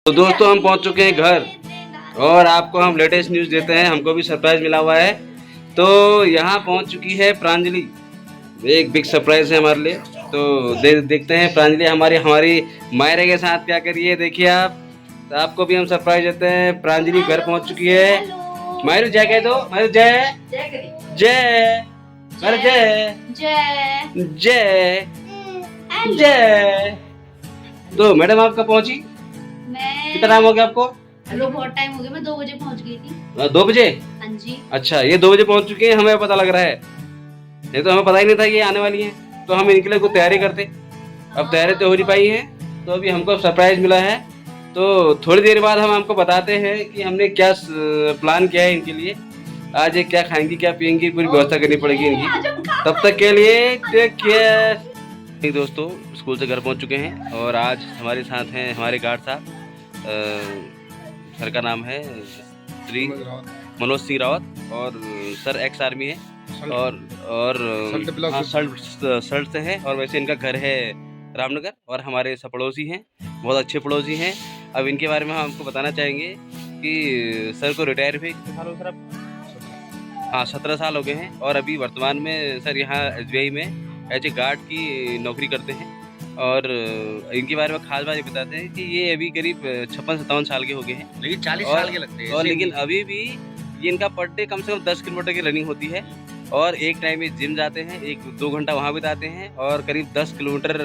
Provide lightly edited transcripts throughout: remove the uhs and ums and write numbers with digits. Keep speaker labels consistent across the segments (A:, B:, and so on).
A: तो दोस्तों हम पहुंच चुके हैं घर और आपको हम लेटेस्ट न्यूज़ देते हैं। हमको भी सरप्राइज मिला हुआ है। तो यहाँ पहुंच चुकी है प्रांजलि। एक बिग सरप्राइज है हमारे लिए। तो देखते हैं प्रांजलि हमारी हमारी मायरे के साथ क्या करिए। देखिए आप, तो आपको भी हम सरप्राइज देते हैं। प्रांजलि घर पहुंच चुकी है। मायरू जय कह दो। मायरू जय जय मायरू जय जय जय। तो मैडम आप कब पहुंची? कितना टाइम हो गया आपको?
B: हेलो, बहुत टाइम हो गया। मैं 2 बजे पहुंच गई थी।
A: 2 बजे?
B: हाँ जी।
A: अच्छा, ये 2 बजे पहुंच चुके हैं, हमें पता लग रहा है। ये तो हमें पता ही नहीं था कि ये आने वाली हैं। तो हम इनके लिए कुछ तैयारी करते। अब तैयारी तो हो नहीं पाई है, तो अभी हमको सरप्राइज मिला है। तो थोड़ी देर बाद हम आपको बताते हैं कि हमने क्या प्लान किया है इनके लिए। आज ये क्या खाएंगी, क्या पियेंगी, पूरी व्यवस्था करनी पड़ेगी इनकी। तब तक के लिए टेक केयर। दोस्तों स्कूल से घर पहुंच चुके हैं और आज हमारे साथ हैं हमारे गार्ड साहब। सर का नाम है श्री मनोज सिंह रावत और सर एक्स आर्मी है और हाँ, सल्ट से है। और वैसे इनका घर है रामनगर और हमारे सब पड़ोसी हैं, बहुत अच्छे पड़ोसी हैं। अब इनके बारे में हम आपको बताना चाहेंगे कि सर को रिटायर हुए कितने साल हो सर? अब हाँ 17 साल हो गए हैं और अभी वर्तमान में सर यहाँ SBI में एज ए गार्ड की नौकरी करते हैं। और इनके बारे में खास बात ये बताते हैं कि ये अभी करीब 56-57 साल के हो गए हैं,
C: लेकिन 40 साल के लगते हैं।
A: और लेकिन अभी भी ये इनका पर डे कम से कम 10 किलोमीटर की रनिंग होती है। और एक टाइम में जिम जाते हैं, 1-2 घंटा वहाँ बिताते हैं और करीब 10 किलोमीटर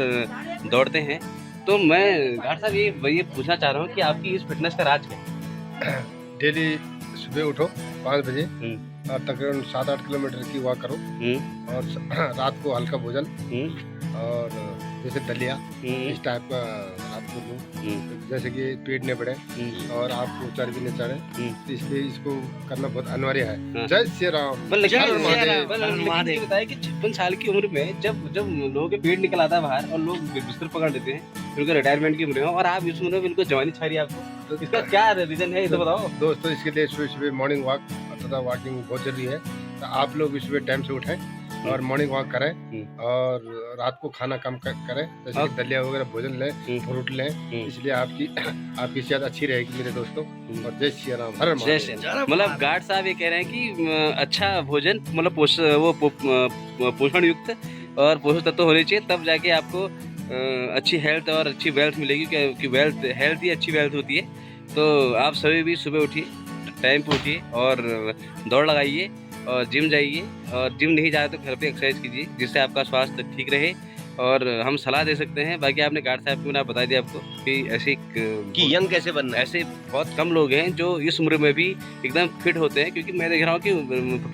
A: दौड़ते हैं। तो मैं गार्ड साहब ये पूछना चाह रहा हूँ कि आपकी इस फिटनेस का राज क्या है?
C: डेली सुबह उठो 5 बजे और तकरीबन 7-8 किलोमीटर की वॉक करो और रात को हल्का भोजन और जैसे दलिया इस टाइप का रात को लो, जैसे कि पेट नहीं बढ़े और आपको चर्बी नहीं चढ़े, तो इसलिए इसको करना बहुत अनिवार्य है। जय श्री राम।
A: बताया कि 56 साल की उम्र में जब लोगों के पेट निकल आता है बाहर और लोग बिस्तर पकड़ लेते हैं, बिल्कुल रिटायरमेंट की उम्र है, और आप इस उम्र में बिल्कुल जवानी छा रही है आपको, तो इसका क्या रीजन है ये तो बताओ।
C: दोस्तों इसके लिए सुबह सुबह मॉर्निंग वॉक तथा वॉकिंग बहुत जरूरी है। तो आप लोग भी सुबह टाइम से उठें और मॉर्निंग वॉक करें और रात को खाना कम करें, जैसे कि दलिया वगैरह भोजन लें, फ्रूट लें, इसलिए आपकी सेहत अच्छी रहेगी मेरे दोस्तों। और जय श्री राम, हर
A: जय श्री राम। मतलब गार्ड साहब ये कह रहे हैं कि अच्छा भोजन, मतलब पोषण युक्त और पोषक तत्व होने चाहिए, तब जाके आपको अच्छी हेल्थ और अच्छी वेल्थ मिलेगी, क्योंकि हेल्थ ही अच्छी वेल्थ होती है। तो आप सभी भी सुबह उठिए, टाइम पे उठिए और दौड़ लगाइए और जिम जाइए, और जिम नहीं जाए तो घर पे एक्सरसाइज कीजिए, जिससे आपका स्वास्थ्य ठीक रहे। और हम सलाह दे सकते हैं। बाकी आपने गार्ड साहब को बता दिया आपको कि ऐसे
D: कि यंग कैसे बनना है।
A: ऐसे बहुत कम लोग हैं जो इस उम्र में भी एकदम फिट होते हैं, क्योंकि मैं देख रहा हूँ कि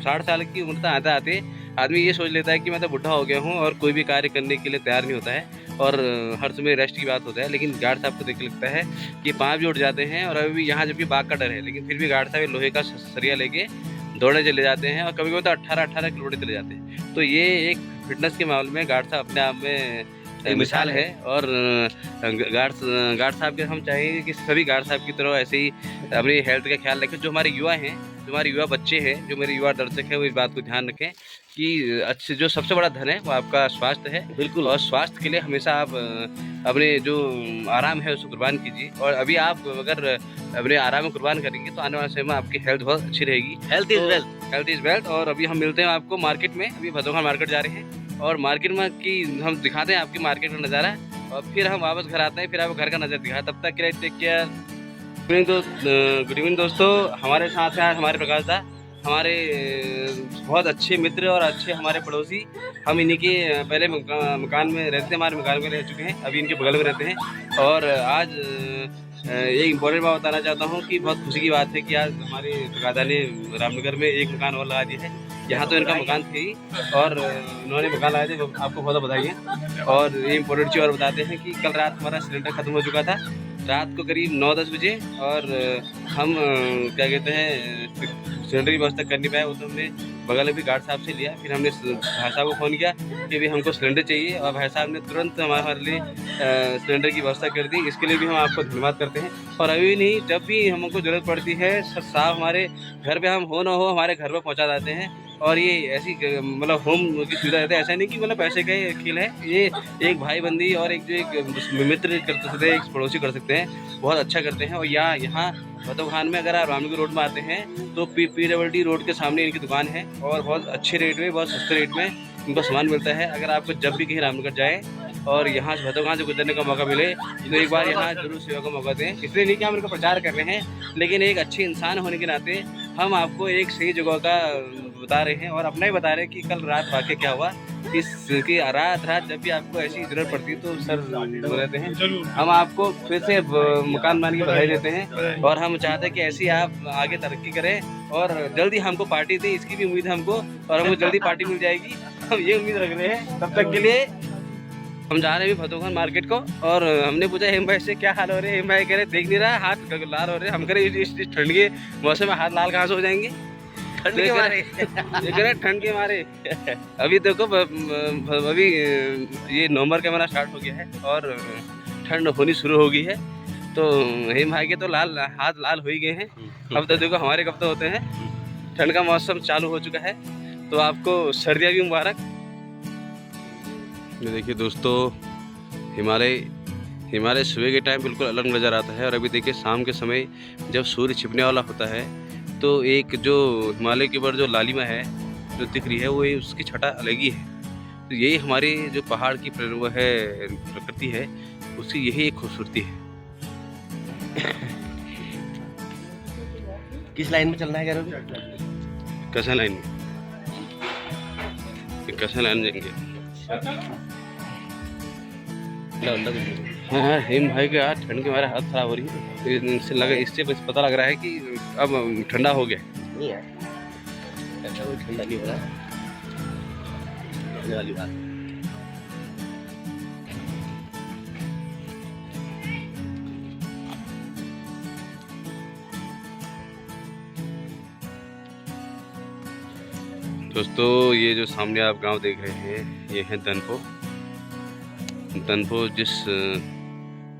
A: 60 साल की उम्र तक आते आते आदमी ये सोच लेता है कि मैं तो बुढ़ा हो गया हूँ और कोई भी कार्य करने के लिए तैयार नहीं होता है और हर समय रेस्ट की बात होता है। लेकिन गार्ड साहब को देख लगता है कि पाँव भी उठ जाते हैं, और अभी यहाँ जबकि बाघ का डर है, लेकिन फिर भी गार्ड साहब लोहे का सरिया लेके दौड़ने चले जाते हैं और कभी कभी तो 18-18 किलोमीटर चले जाते हैं। तो ये एक फिटनेस के मामले में गार्ड साहब अपने आप में एक मिसाल है। और गार्ड साहब के हम चाहेंगे कि सभी गार्ड साहब की तरह ऐसे ही अपनी हेल्थ का ख्याल रखें। जो हमारे युवा हैं, जो हमारे युवा बच्चे हैं, जो मेरे युवा दर्शक हैं, वो इस बात को ध्यान रखें कि अच्छे जो सबसे बड़ा धन है वो आपका स्वास्थ्य है। बिल्कुल। और स्वास्थ्य के लिए हमेशा आप अपने जो आराम है उसको कुर्बान कीजिए। और अभी आप अगर अपने आराम में कुर्बान करेंगे तो आने वाले समय में आपकी हेल्थ बहुत अच्छी रहेगी।
D: Health is wealth.
A: और अभी हम मिलते हैं आपको मार्केट में। अभी भदोहा मार्केट जा रहे हैं और मार्केट में की हम दिखाते हैं आपकी मार्केट का नज़ारा, और फिर हम वापस घर आते हैं, फिर आपको घर का नज़र दिखाते। तब तक के लिए टेक केयर। गुड इवनिंग दोस्तों, हमारे साथ हैं हमारे प्रकाश दा, हमारे बहुत अच्छे मित्र और अच्छे हमारे पड़ोसी। हम इन्हीं के पहले मकान में रहते हैं, हमारे मकान में रह चुके हैं, अभी इनके बगल में रहते हैं। और आज एक इम्पोर्टेंट बात बताना चाहता हूँ कि बहुत खुशी की बात है कि आज हमारे दादा ने रामनगर में एक मकान और लगा दिया है। यहाँ तो इनका मकान थे ही, और उन्होंने मकान लगाए थे, आपको बहुत बताइए। और ये इम्पोर्टेंट चीज़ और बताते हैं कि कल रात हमारा सिलेंडर ख़त्म हो चुका था, रात को करीब 9-10 बजे, और हम क्या कहते हैं सिलेंडर की व्यवस्था कर नहीं पाए। वो तो हमने बगल में भी गार्ड साहब से लिया। फिर हमने भाई साहब को फ़ोन किया कि भी हमको सिलेंडर चाहिए, और भाई साहब ने तुरंत हमारे लिए सिलेंडर की व्यवस्था कर दी। इसके लिए भी हम आपको धन्यवाद करते हैं। और अभी नहीं, जब भी हमको ज़रूरत पड़ती है साहब हमारे घर पे हम हो ना हो हमारे घर पर पहुँचा जाते हैं। और ये ऐसी मतलब होम की सुविधा रहती है, ऐसा नहीं कि मतलब पैसे का खेल है, ये एक भाई बंदी और एक जो एक मित्र कर सकते हैं, एक पड़ोसी कर सकते हैं, बहुत अच्छा करते हैं। और यहाँ भतो खान में अगर आप रामनगर रोड में आते हैं तो PWD रोड के सामने इनकी दुकान है, और बहुत अच्छे रेट में, बहुत सस्ते रेट में इनका सामान मिलता है। अगर आपको जब भी कहीं रामनगर जाए और यहाँ से भतो खान से गुजरने का मौका मिले तो एक बार यहाँ जरूर सेवा का मौका दें। इसलिए नहीं कि हम इनका प्रचार कर रहे हैं, लेकिन एक अच्छे इंसान होने के नाते हम आपको एक सही जगह का बता रहे हैं, और अपना ही बता रहे हैं कि कल रात वाकई क्या हुआ। इसकी रात जब भी आपको ऐसी जरूरत पड़ती है तो सर रहते हैं, हम आपको फिर से मकान मान की बधाई देते हैं। और हम चाहते हैं कि ऐसी आप आगे तरक्की करें और जल्दी हमको पार्टी दें, इसकी भी उम्मीद है हमको, और हमको जल्दी पार्टी मिल जाएगी, हम ये उम्मीद रख रहे हैं। तब तक के लिए हम जा रहे हैं भतो खान मार्केट को। और हमने पूछा हेम भाई से क्या हाल हो रहे हैं, हेम भाई कह रहे देख नहीं रहा हाथ लाल हो रहे हैं। हम कह रहे इस ठंड के मौसम में हाथ लाल कहाँ से हो जाएंगे, ठंड के मारे ठंड के मारे। अभी देखो अभी ये नवंबर का महीना स्टार्ट हो गया है और ठंड होनी शुरू हो गई है, तो हेम भाई के तो हाथ लाल हो ही गए हैं। अब तो देखो हमारे कब तो होते हैं, ठंड का मौसम चालू हो चुका है, तो आपको सर्दियाँ भी मुबारक। ये देखिए दोस्तों, हिमालय सुबह के टाइम बिल्कुल अलग नज़र आता है, और अभी देखिए शाम के समय जब सूर्य छिपने वाला होता है तो एक जो हिमालय के ऊपर जो लालिमा है जो दिख रही है वो उसकी छटा अलग ही है। तो यही हमारी जो पहाड़ की वो है प्रकृति है, उसकी यही एक खूबसूरती है।
D: किस लाइन में चलना है गैरव?
A: कैसा लाइन में, कैसा लाइन जाएंगे? हाँ, हेम भाई के हाथ ठंड के मारे हाथ खराब हो रही है, इससे बस पता लग रहा है कि अब ठंडा हो गया।
D: नहीं है, ऐसा कोई ठंडा नहीं हो रहा है वाली बात।
A: दोस्तों, ये जो सामने आप गांव देख रहे हैं ये है दनपो।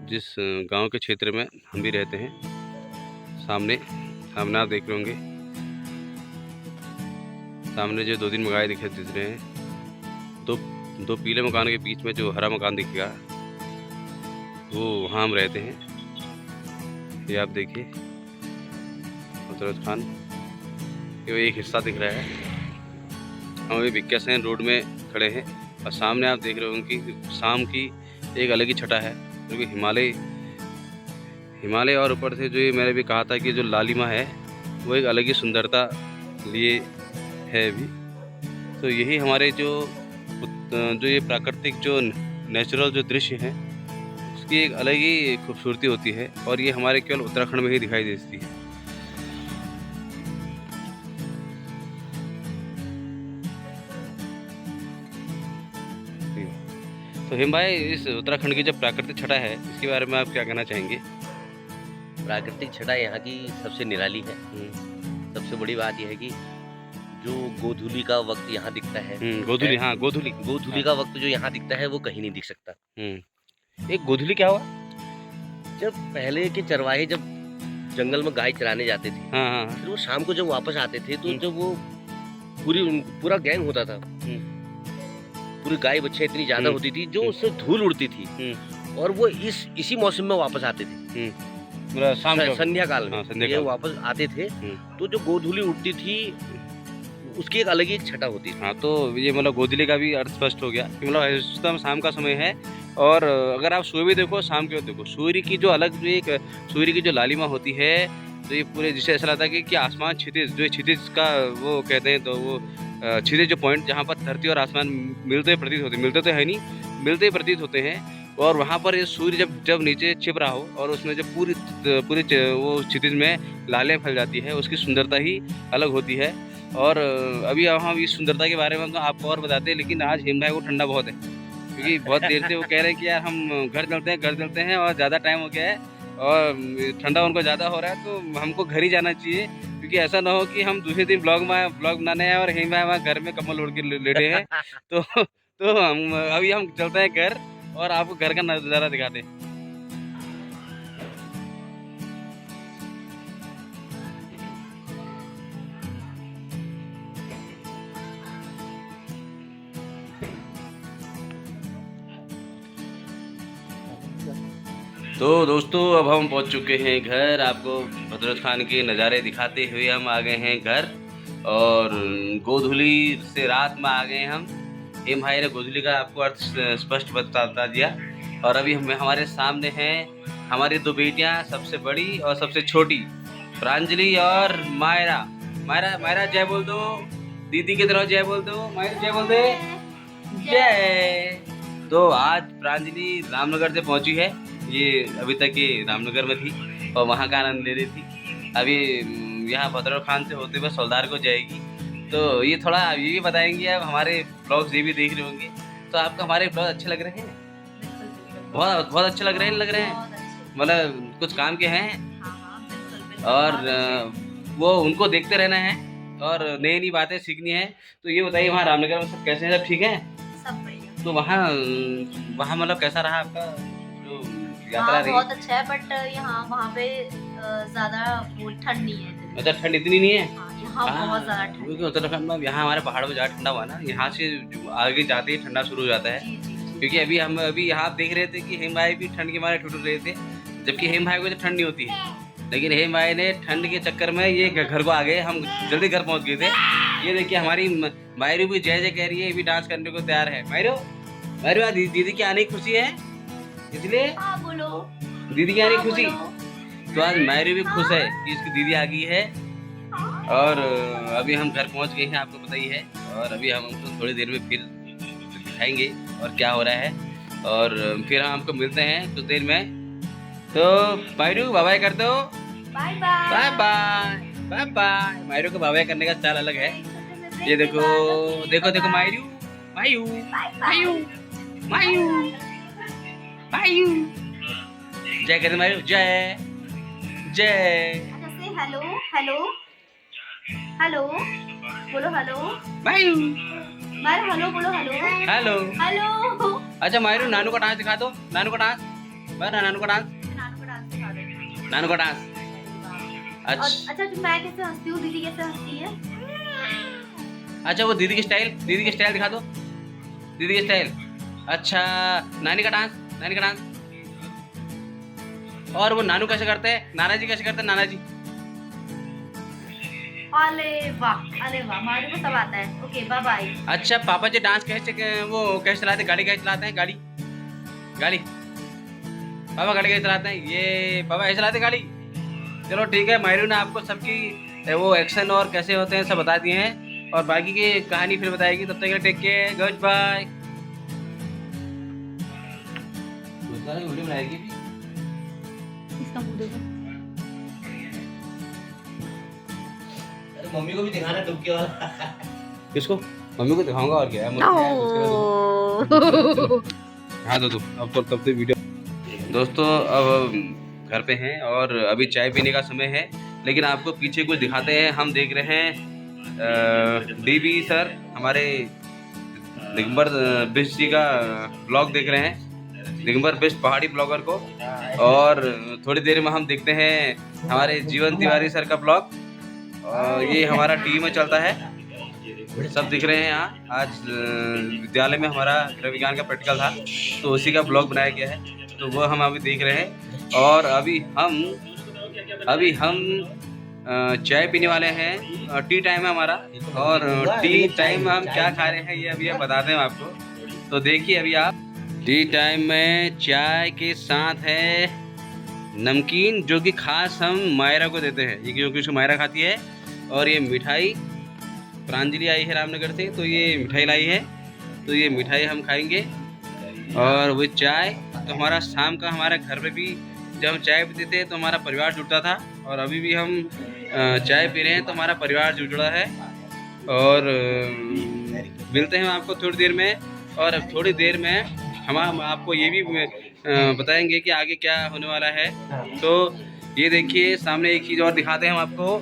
A: जिस गांव के क्षेत्र में हम भी रहते हैं, सामने आप देख रहे होंगे, सामने जो 2-3 मकान दिख रहे हैं, दो पीले मकान के बीच में जो हरा मकान दिखेगा वो वहाँ हम रहते हैं। ये आप देखिए हजरत खान, ये एक हिस्सा दिख रहा है। हम अभी भिक्या सेन रोड में खड़े हैं, और सामने आप देख रहे होंगे कि शाम की एक अलग ही छटा है, जो कि हिमालय और ऊपर से जो ये मैंने भी कहा था कि जो लालिमा है वो एक अलग ही सुंदरता लिए है अभी। तो यही हमारे जो ये प्राकृतिक जो नेचुरल जो दृश्य है उसकी एक अलग ही खूबसूरती होती है, और ये हमारे केवल उत्तराखंड में ही दिखाई देती है। तो हेम भाई, इस उत्तराखंड की जो प्राकृतिक छटा है इसके बारे में आप क्या कहना चाहेंगे?
D: प्राकृतिक छटा यहाँ की सबसे निराली है। सबसे बड़ी बात यह है कि जो गोधूली का वक्त यहाँ दिखता है,
A: गोधूली, हाँ
D: गोधूली का वक्त जो यहाँ दिखता है वो कहीं नहीं दिख सकता।
A: एक गोधूली क्या हुआ?
D: जब पहले के चरवाहे जब जंगल में गाय चराने जाते थे, फिर वो शाम को जब वापस आते थे तो जब वो पूरा गैंग होता था, पूरी गाय बच्चे इतनी ज्यादा होती थी जो उससे धूल उड़ती थी, और वो इसी मौसम में वापस आते थे, संध्या काल में ये वापस आते थे। तो जो गोधूली उड़ती थी उसकी एक अलग ही छटा होती थी।
A: हाँ, तो ये मतलब गोधूली का भी अर्थ स्पष्ट हो गया, मतलब शाम का समय है, और अगर आप सुबह भी देखो शाम के देखो, सूर्य की जो अलग सूर्य की जो लालिमा होती है, तो ये पूरे जिससे ऐसा लगता है कि आसमान क्षितिज का वो कहते हैं, तो वो क्षितिज जो पॉइंट जहाँ पर धरती और आसमान मिलते तो है नहीं, मिलते प्रतीत होते हैं। और वहाँ पर ये सूर्य जब नीचे छिप रहा हो और उसमें जब पूरी वो क्षितिज में लालें फैल जाती है, उसकी सुंदरता ही अलग होती है। और अभी हम इस सुंदरता के बारे में तो आपको और बताते हैं, लेकिन आज हेम भाई को ठंडा बहुत है, क्योंकि बहुत देर से वो कह रहे हैं कि यार हम घर चलते हैं, और ज़्यादा टाइम हो गया है, और ठंडा उनको ज़्यादा हो रहा है तो हमको घर ही जाना चाहिए, क्योंकि ऐसा ना हो कि हम दूसरे दिन ब्लॉग बनाने आए और हेम भाई वहाँ घर में कम्बल ओढ़ के लेटे हैं। तो हम चलते हैं घर और आपको घर का नज़ारा दिखाते हैं। तो दोस्तों अब हम पहुंच चुके हैं घर। आपको भद्रत खान के नज़ारे दिखाते हुए हम आ गए हैं घर, और गोधुली से रात में आ गए हम। हेम भाई ने गोधुली का आपको अर्थ स्पष्ट बता दिया। और अभी हमारे सामने हैं हमारी दो बेटियां, सबसे बड़ी और सबसे छोटी, प्रांजलि और मायरा। मायरा जय बोल दो, दीदी की तरह जय बोल दो, मायरा जय बोल दे, जय। तो आज प्रांजलि रामनगर से पहुंची है, ये अभी तक ये रामनगर में थी और वहाँ का आनंद ले रही थी। अभी यहाँ भद्रत खान से होते हुए सोलदार को जाएगी। तो ये थोड़ा ये भी बताएंगे, अब हमारे ब्लॉग्स ये भी देख रहे होंगे, तो आपको हमारे ब्लॉग अच्छे लग रहे हैं? बहुत बहुत अच्छे लग रहे हैं मतलब कुछ काम के हैं, और वो उनको देखते रहना है और नई नई बातें सीखनी है। तो ये बताइए वहाँ रामनगर में सब कैसे हैं? सब ठीक है?
B: सब बढ़िया।
A: तो वहाँ मतलब कैसा रहा आपका जो यात्रा रही?
B: बहुत अच्छा है, बट यहाँ वहाँ पे ज्यादा ठंड नहीं है।
A: अच्छा, ठंड इतनी नहीं है?
B: यहाँ बहुत ज्यादा ठंड।
A: क्योंकि उत्तराखंड में यहाँ हमारे पहाड़ में ज़्यादा ठंडा हुआ ना, यहाँ से आगे जाते ही ठंडा शुरू हो जाता है। क्योंकि अभी यहाँ देख रहे थे कि हेम भाई भी ठंड के मारे ठुठ रहे थे, जबकि हेम भाई को तो ठंड नहीं होती है। लेकिन हेम भाई ने ठंड के चक्कर में ये घर को आ गए, हम जल्दी घर पहुँच गए थे। ये देखिए हमारी मायरू भी जय जय कह रही है, ये भी डांस करने को तैयार है। मायरू आज दीदी की आने की खुशी है, इसलिए
B: बोलो
A: दीदी की आने की खुशी। तो आज मायरू भी खुश है कि इसकी दीदी आ गई है। और अभी हम घर पहुंच गए हैं, आपको पता ही है। और अभी हम हमको थोड़ी देर में फिर दिखाएंगे और क्या हो रहा है, और फिर हम आपको मिलते हैं कुछ देर में। तो मायरू बाय बाय कर दो।
B: Bye bye
A: bye bye bye bye. मायरू को बाय बाय करने का स्टाइल अलग है। ये देखो देखो देखो मायरू मायू मायू मायू मायू जय कहते मायरू, जय जय।
B: हेलो हेलो हेलो बोलो, हेलो
A: मायरू
B: मायरू, हेलो बोलो, हेलो
A: हेलो
B: हेलो।
A: अच्छा मायरू, नानू का डांस दिखा दो, नानू का डांस, नानू का डांस, नानू का डांस। अच्छा
B: तो मैं कैसे हंसती हूँ, दीदी कैसे हंसती है?
A: अच्छा वो दीदी की स्टाइल दिखा दो, दीदी की स्टाइल। अच्छा नानी का डांस, नानी का डांस। और वो नानू कैसे करते हैं, नाना जी कैसे करते हैं, नाना जी?
B: अरे वाह मायरू को सब आता है। Okay bye bye.
A: अच्छा पापा जी डांस कैसे चलाते हैं, गाड़ी कैसे चलाते हैं, गाड़ी पापा गाड़ी कैसे चलाते हैं? ये पापा ऐसे चलाते गाड़ी। चलो ठीक है, मायरू ने आपको सबकी वो एक्शन और कैसे होते हैं सब बता दिए हैं, और बाकी की कहानी फिर बताएगी। तब तक take care, good bye. Video बनाएगी भी
B: इसका मुंह देखो।
D: मम्मी को भी दिखाना डुबकी वाला।
A: किसको? मम्मी को दिखाऊंगा और क्या है। हाँ तो अब तो तब से वीडियो। दोस्तों अब घर पे हैं और अभी चाय पीने का समय है, लेकिन आपको पीछे कुछ दिखाते हैं। हम देख रहे हैं डीबी सर हमारे दिगंबर बिस्ट जी का ब्लॉग देख रहे हैं, दिगंबर बिस्ट पहाड़ी ब्लॉगर को। और थोड़ी देर में हम देखते हैं हमारे जीवन तिवारी सर का ब्लॉग। ये हमारा टीवी में चलता है, सब दिख रहे हैं यहाँ। आज विद्यालय में हमारा गृह विज्ञान का प्रैक्टिकल था, तो उसी का ब्लॉग बनाया गया है, तो वो हम अभी देख रहे हैं। और अभी हम चाय पीने वाले हैं, टी टाइम है हमारा। और टी टाइम में हम क्या खा रहे हैं ये अभी हम बताते हैं आपको, तो देखिए अभी आप। टी टाइम में चाय के साथ है नमकीन, जो कि खास हम मायरा को देते हैं, ये क्योंकि उसको मायरा खाती है। और ये मिठाई प्रांजलि आई है रामनगर से, तो ये मिठाई लाई है, तो ये मिठाई हम खाएंगे। और वो चाय तो हमारा शाम का हमारे घर पे भी जब हम चाय पीते थे तो हमारा परिवार जुड़ता था, और अभी भी हम चाय पी रहे हैं तो हमारा परिवार जुड़ा है। और मिलते हैं आपको थोड़ी देर में। और थोड़ी देर में हम आपको ये भी बताएंगे कि आगे क्या होने वाला है। तो ये देखिए सामने एक चीज़ और दिखाते हैं हम आपको।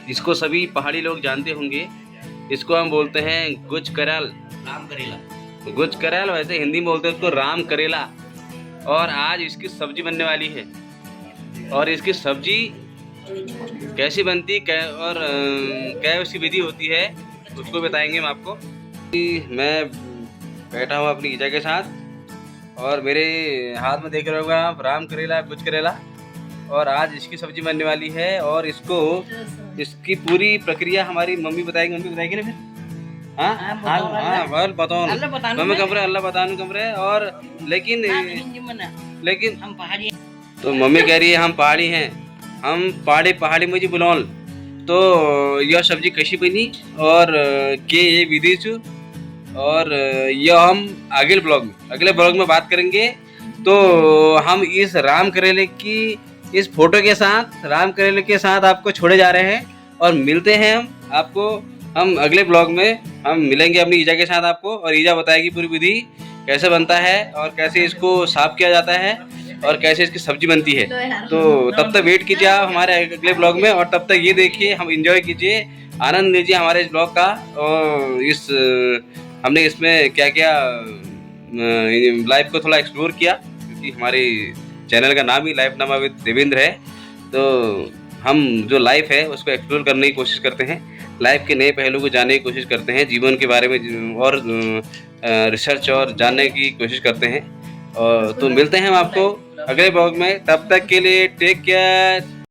A: इसको सभी पहाड़ी लोग जानते होंगे, इसको हम बोलते हैं गुज करल,
D: राम करेला।
A: गुज करल, वैसे हिंदी में बोलते हैं उसको राम करेला। और आज इसकी सब्जी बनने वाली है, और इसकी सब्जी कैसी बनती और क्या उसकी विधि होती है उसको बताएंगे हम आपको। मैं बैठा हूँ अपनी ईजा के साथ और मेरे हाथ में देख रहे होगा आप राम करेला, गुज करेला, और आज इसकी सब्जी बनने वाली है। और इसको इसकी पूरी प्रक्रिया हमारी मम्मी बताएगी ना फिर। हाँ बताओ मम्मी कमरे अल्लाह बताने कमरे। और लेकिन
E: हम पहाड़ी
A: तो मम्मी कह रही है हम पहाड़ी हैं, हम पहाड़ी मुझे बुलौल। तो यह सब्जी कशी बनी और के ये विधि छू, और यह हम अगले ब्लॉग में बात करेंगे। तो हम इस राम करेले की इस फोटो के साथ, राम करेले के साथ आपको छोड़े जा रहे हैं, और मिलते हैं हम अगले ब्लॉग में। हम मिलेंगे अपनी ईजा के साथ आपको, और ईजा बताएगी पूरी विधि कैसे बनता है और कैसे इसको साफ किया जाता है और कैसे इसकी सब्जी बनती है। तो तब तक वेट कीजिए आप हमारे अगले ब्लॉग में, और तब तक ये देखिए, हम एंजॉय कीजिए, आनंद लीजिए हमारे इस ब्लॉग का। और हमने इसमें क्या क्या लाइफ को थोड़ा एक्सप्लोर किया, क्योंकि हमारे चैनल का नाम ही लाइफ नामा विद देवेंद्र है। तो हम जो लाइफ है उसको एक्सप्लोर करने की कोशिश करते हैं, लाइफ के नए पहलू को जानने की कोशिश करते हैं, जीवन के बारे में और रिसर्च और जानने की कोशिश करते हैं। और तो मिलते हैं हम आपको अगले ब्लॉग में, तब तक के लिए टेक केयर।